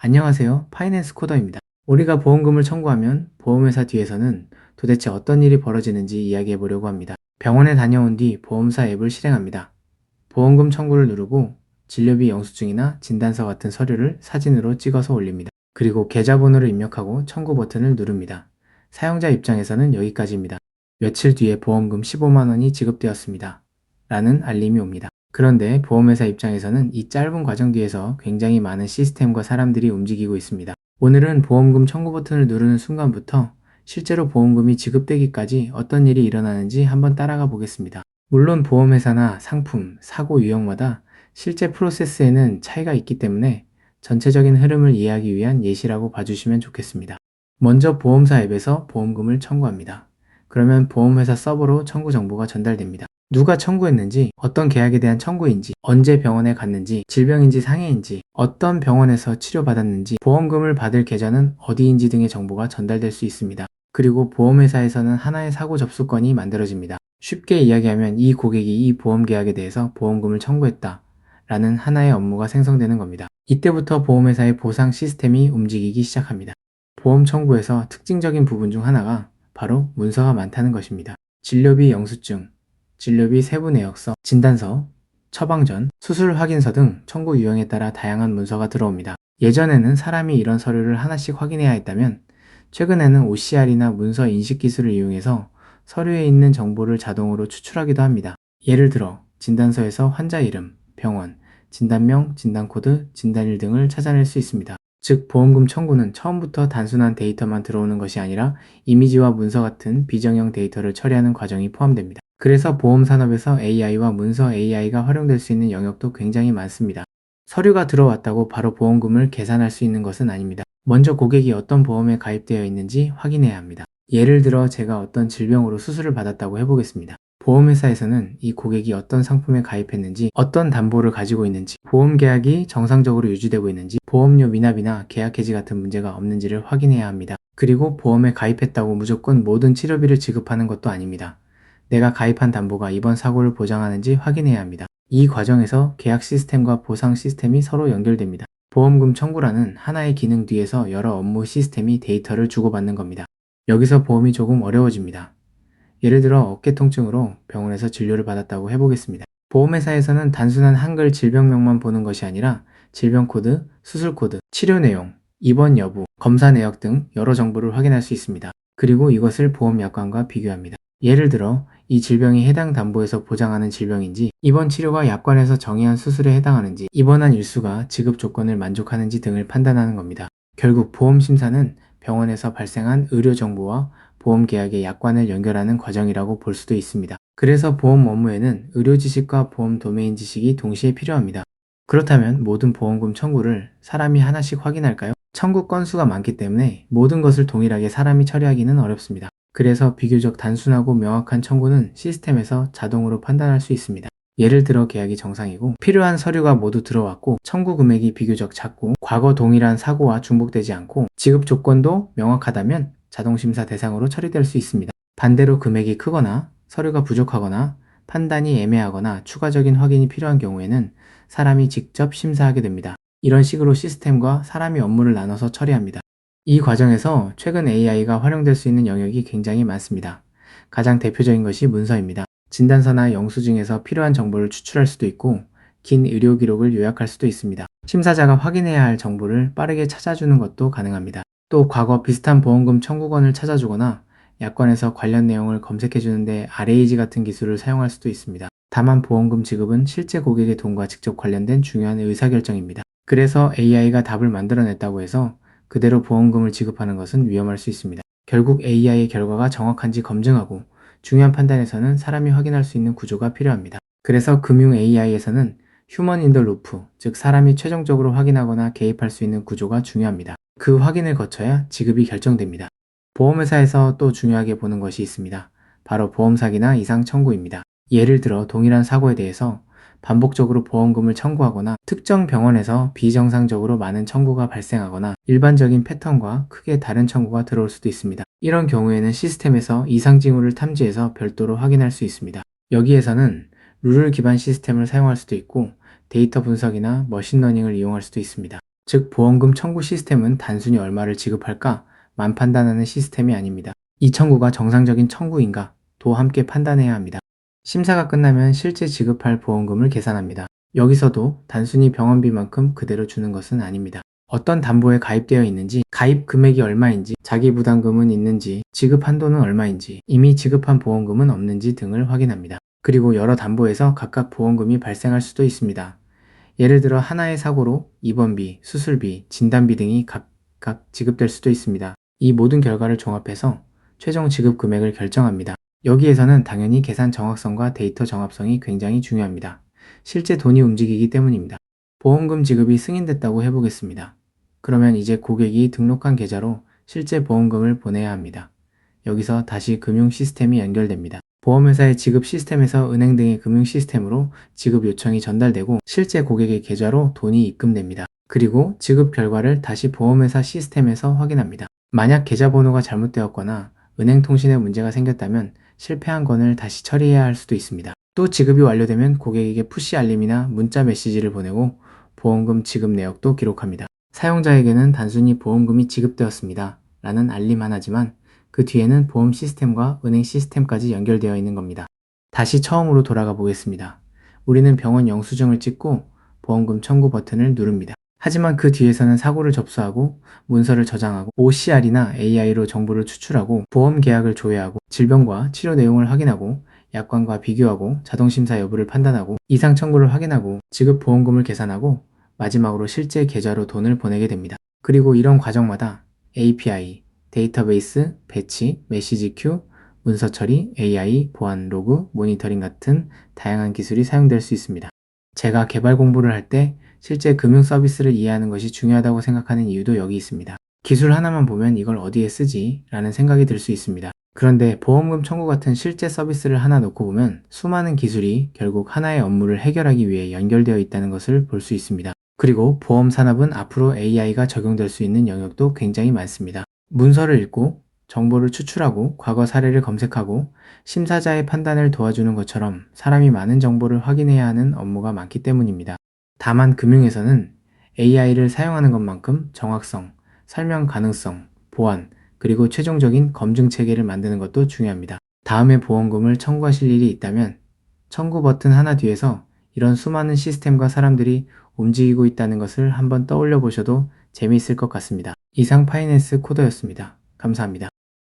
안녕하세요. 파이낸스 코더입니다. 우리가 보험금을 청구하면 보험회사 뒤에서는 도대체 어떤 일이 벌어지는지 이야기해 보려고 합니다. 병원에 다녀온 뒤 보험사 앱을 실행합니다. 보험금 청구를 누르고 진료비 영수증이나 진단서 같은 서류를 사진으로 찍어서 올립니다. 그리고 계좌번호를 입력하고 청구 버튼을 누릅니다. 사용자 입장에서는 여기까지입니다. 며칠 뒤에 보험금 15만 원이 지급되었습니다. 라는 알림이 옵니다. 그런데 보험회사 입장에서는 이 짧은 과정 뒤에서 굉장히 많은 시스템과 사람들이 움직이고 있습니다. 오늘은 보험금 청구 버튼을 누르는 순간부터 실제로 보험금이 지급되기까지 어떤 일이 일어나는지 한번 따라가 보겠습니다. 물론 보험회사나 상품, 사고 유형마다 실제 프로세스에는 차이가 있기 때문에 전체적인 흐름을 이해하기 위한 예시라고 봐주시면 좋겠습니다. 먼저 보험사 앱에서 보험금을 청구합니다. 그러면 보험회사 서버로 청구 정보가 전달됩니다. 누가 청구했는지, 어떤 계약에 대한 청구인지, 언제 병원에 갔는지, 질병인지 상해인지, 어떤 병원에서 치료받았는지, 보험금을 받을 계좌는 어디인지 등의 정보가 전달될 수 있습니다. 그리고 보험회사에서는 하나의 사고 접수건이 만들어집니다. 쉽게 이야기하면 이 고객이 이 보험 계약에 대해서 보험금을 청구했다 라는 하나의 업무가 생성되는 겁니다. 이때부터 보험회사의 보상 시스템이 움직이기 시작합니다. 보험 청구에서 특징적인 부분 중 하나가 바로 문서가 많다는 것입니다. 진료비 영수증, 진료비 세부 내역서, 진단서, 처방전, 수술 확인서 등 청구 유형에 따라 다양한 문서가 들어옵니다. 예전에는 사람이 이런 서류를 하나씩 확인해야 했다면 최근에는 OCR이나 문서 인식 기술을 이용해서 서류에 있는 정보를 자동으로 추출하기도 합니다. 예를 들어 진단서에서 환자 이름, 병원, 진단명, 진단코드, 진단일 등을 찾아낼 수 있습니다. 즉 보험금 청구는 처음부터 단순한 데이터만 들어오는 것이 아니라 이미지와 문서 같은 비정형 데이터를 처리하는 과정이 포함됩니다. 그래서 보험 산업에서 AI와 문서 AI가 활용될 수 있는 영역도 굉장히 많습니다. 서류가 들어왔다고 바로 보험금을 계산할 수 있는 것은 아닙니다. 먼저 고객이 어떤 보험에 가입되어 있는지 확인해야 합니다. 예를 들어 제가 어떤 질병으로 수술을 받았다고 해보겠습니다. 보험회사에서는 이 고객이 어떤 상품에 가입했는지, 어떤 담보를 가지고 있는지, 보험 계약이 정상적으로 유지되고 있는지, 보험료 미납이나 계약 해지 같은 문제가 없는지를 확인해야 합니다. 그리고 보험에 가입했다고 무조건 모든 치료비를 지급하는 것도 아닙니다. 내가 가입한 담보가 이번 사고를 보장하는지 확인해야 합니다. 이 과정에서 계약 시스템과 보상 시스템이 서로 연결됩니다. 보험금 청구라는 하나의 기능 뒤에서 여러 업무 시스템이 데이터를 주고받는 겁니다. 여기서 보험이 조금 어려워집니다. 예를 들어 어깨 통증으로 병원에서 진료를 받았다고 해보겠습니다. 보험회사에서는 단순한 한글 질병명만 보는 것이 아니라 질병 코드, 수술 코드, 치료 내용, 입원 여부, 검사 내역 등 여러 정보를 확인할 수 있습니다. 그리고 이것을 보험 약관과 비교합니다. 예를 들어 이 질병이 해당 담보에서 보장하는 질병인지, 이번 치료가 약관에서 정의한 수술에 해당하는지, 입원한 일수가 지급 조건을 만족하는지 등을 판단하는 겁니다. 결국 보험 심사는 병원에서 발생한 의료 정보와 보험 계약의 약관을 연결하는 과정이라고 볼 수도 있습니다. 그래서 보험 업무에는 의료 지식과 보험 도메인 지식이 동시에 필요합니다. 그렇다면 모든 보험금 청구를 사람이 하나씩 확인할까요? 청구 건수가 많기 때문에 모든 것을 동일하게 사람이 처리하기는 어렵습니다. 그래서 비교적 단순하고 명확한 청구는 시스템에서 자동으로 판단할 수 있습니다. 예를 들어 계약이 정상이고 필요한 서류가 모두 들어왔고 청구 금액이 비교적 작고 과거 동일한 사고와 중복되지 않고 지급 조건도 명확하다면 자동심사 대상으로 처리될 수 있습니다. 반대로 금액이 크거나 서류가 부족하거나 판단이 애매하거나 추가적인 확인이 필요한 경우에는 사람이 직접 심사하게 됩니다. 이런 식으로 시스템과 사람이 업무를 나눠서 처리합니다. 이 과정에서 최근 AI가 활용될 수 있는 영역이 굉장히 많습니다. 가장 대표적인 것이 문서입니다. 진단서나 영수증에서 필요한 정보를 추출할 수도 있고 긴 의료 기록을 요약할 수도 있습니다. 심사자가 확인해야 할 정보를 빠르게 찾아주는 것도 가능합니다. 또 과거 비슷한 보험금 청구건을 찾아주거나 약관에서 관련 내용을 검색해주는데 RAG 같은 기술을 사용할 수도 있습니다. 다만 보험금 지급은 실제 고객의 돈과 직접 관련된 중요한 의사결정입니다. 그래서 AI가 답을 만들어냈다고 해서 그대로 보험금을 지급하는 것은 위험할 수 있습니다. 결국 AI의 결과가 정확한지 검증하고 중요한 판단에서는 사람이 확인할 수 있는 구조가 필요합니다. 그래서 금융 AI에서는 휴먼 인 더 루프, 즉 사람이 최종적으로 확인하거나 개입할 수 있는 구조가 중요합니다. 그 확인을 거쳐야 지급이 결정됩니다. 보험회사에서 또 중요하게 보는 것이 있습니다. 바로 보험 사기나 이상 청구입니다. 예를 들어 동일한 사고에 대해서 반복적으로 보험금을 청구하거나 특정 병원에서 비정상적으로 많은 청구가 발생하거나 일반적인 패턴과 크게 다른 청구가 들어올 수도 있습니다. 이런 경우에는 시스템에서 이상 징후를 탐지해서 별도로 확인할 수 있습니다. 여기에서는 룰 기반 시스템을 사용할 수도 있고 데이터 분석이나 머신러닝을 이용할 수도 있습니다. 즉, 보험금 청구 시스템은 단순히 얼마를 지급할까만 판단하는 시스템이 아닙니다. 이 청구가 정상적인 청구인가 도 함께 판단해야 합니다. 심사가 끝나면 실제 지급할 보험금을 계산합니다. 여기서도 단순히 병원비만큼 그대로 주는 것은 아닙니다. 어떤 담보에 가입되어 있는지, 가입 금액이 얼마인지, 자기 부담금은 있는지, 지급 한도는 얼마인지, 이미 지급한 보험금은 없는지 등을 확인합니다. 그리고 여러 담보에서 각각 보험금이 발생할 수도 있습니다. 예를 들어 하나의 사고로 입원비, 수술비, 진단비 등이 각각 지급될 수도 있습니다. 이 모든 결과를 종합해서 최종 지급 금액을 결정합니다. 여기에서는 당연히 계산 정확성과 데이터 정합성이 굉장히 중요합니다. 실제 돈이 움직이기 때문입니다. 보험금 지급이 승인됐다고 해보겠습니다. 그러면 이제 고객이 등록한 계좌로 실제 보험금을 보내야 합니다. 여기서 다시 금융 시스템이 연결됩니다. 보험회사의 지급 시스템에서 은행 등의 금융 시스템으로 지급 요청이 전달되고 실제 고객의 계좌로 돈이 입금됩니다. 그리고 지급 결과를 다시 보험회사 시스템에서 확인합니다. 만약 계좌번호가 잘못되었거나 은행 통신에 문제가 생겼다면 실패한 건을 다시 처리해야 할 수도 있습니다. 또 지급이 완료되면 고객에게 푸시 알림이나 문자 메시지를 보내고 보험금 지급 내역도 기록합니다. 사용자에게는 단순히 보험금이 지급되었습니다 라는 알림 하나지만 그 뒤에는 보험 시스템과 은행 시스템까지 연결되어 있는 겁니다. 다시 처음으로 돌아가 보겠습니다. 우리는 병원 영수증을 찍고 보험금 청구 버튼을 누릅니다. 하지만 그 뒤에서는 사고를 접수하고 문서를 저장하고 OCR이나 AI로 정보를 추출하고 보험 계약을 조회하고 질병과 치료 내용을 확인하고 약관과 비교하고 자동심사 여부를 판단하고 이상 청구를 확인하고 지급 보험금을 계산하고 마지막으로 실제 계좌로 돈을 보내게 됩니다. 그리고 이런 과정마다 API, 데이터베이스, 배치, 메시지 큐, 문서 처리, AI, 보안 로그, 모니터링 같은 다양한 기술이 사용될 수 있습니다. 제가 개발 공부를 할 때 실제 금융 서비스를 이해하는 것이 중요하다고 생각하는 이유도 여기 있습니다. 기술 하나만 보면 이걸 어디에 쓰지? 라는 생각이 들 수 있습니다. 그런데 보험금 청구 같은 실제 서비스를 하나 놓고 보면 수많은 기술이 결국 하나의 업무를 해결하기 위해 연결되어 있다는 것을 볼 수 있습니다. 그리고 보험 산업은 앞으로 AI가 적용될 수 있는 영역도 굉장히 많습니다. 문서를 읽고 정보를 추출하고 과거 사례를 검색하고 심사자의 판단을 도와주는 것처럼 사람이 많은 정보를 확인해야 하는 업무가 많기 때문입니다. 다만 금융에서는 AI를 사용하는 것만큼 정확성, 설명 가능성, 보안, 그리고 최종적인 검증 체계를 만드는 것도 중요합니다. 다음에 보험금을 청구하실 일이 있다면 청구 버튼 하나 뒤에서 이런 수많은 시스템과 사람들이 움직이고 있다는 것을 한번 떠올려 보셔도 재미있을 것 같습니다. 이상 파이낸스 코더였습니다. 감사합니다.